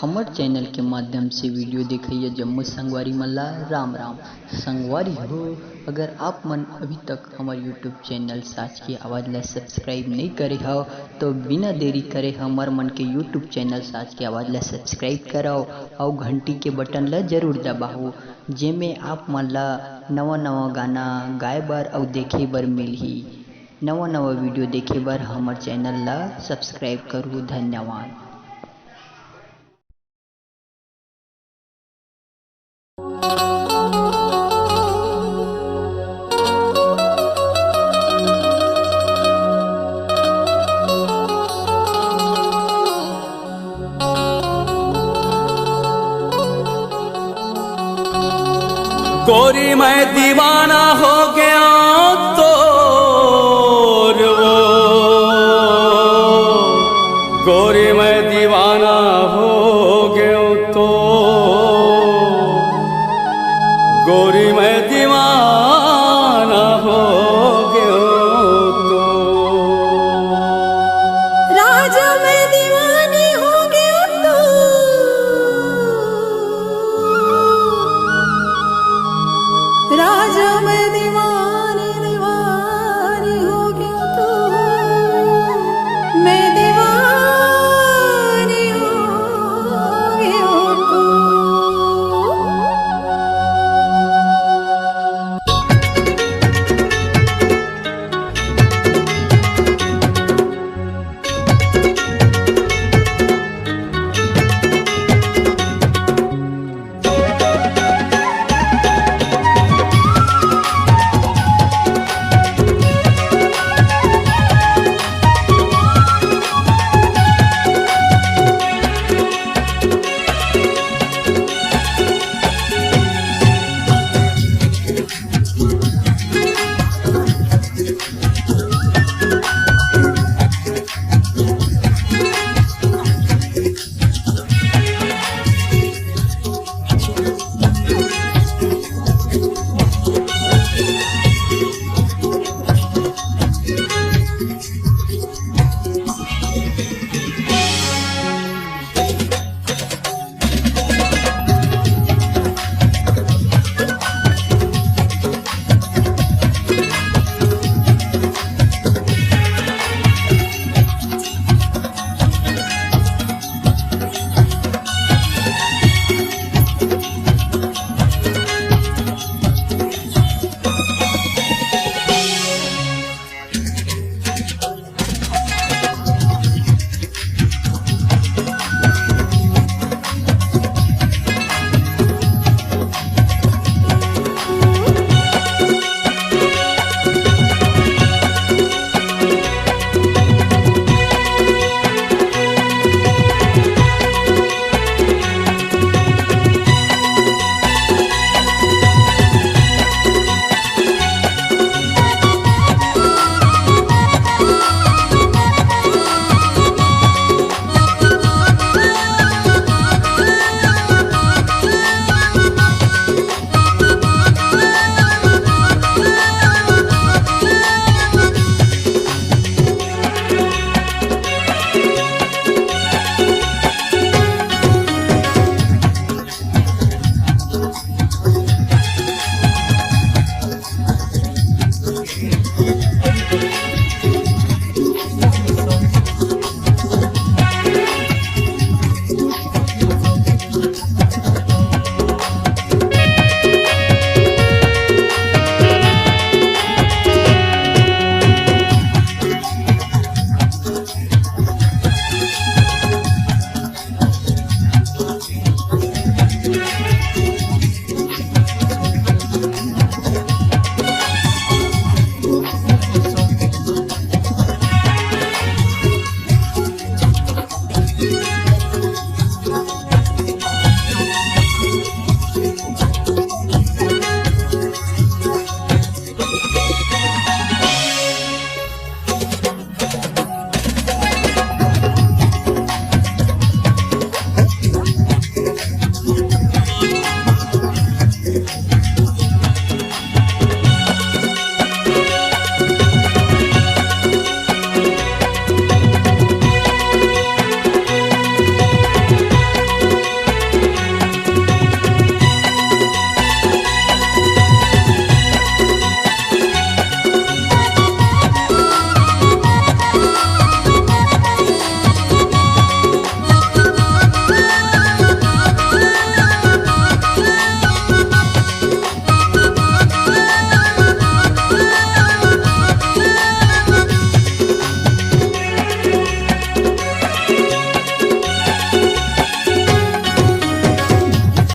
हमर चैनल के माध्यम से वीडियो देखिए जम्मू संगवारी मल्ला राम राम संगवारी हो। अगर आप मन अभी तक हमार यूट्यूब चैनल साच की आवाज़ ला सब्सक्राइब नहीं करे हो तो बिना देरी करे हमार मन के यूट्यूब चैनल साच की आवाज़ ला सब्सक्राइब कराओ और घंटी के बटन ला जरूर दबाओ जेमे आप मन ला नवा नवा गाना गाए बर और देखे बर मिलही। नवा नवा वीडियो देखे बर हमार चैनल ला सब्सक्राइब करूँ। धन्यवाद। गोरी मैं दीवाना हो गया तो वो गोरी मैं दीवाना हो गया तो गोरी मैं दीवाना हो गया तो राजा मैं दीवाना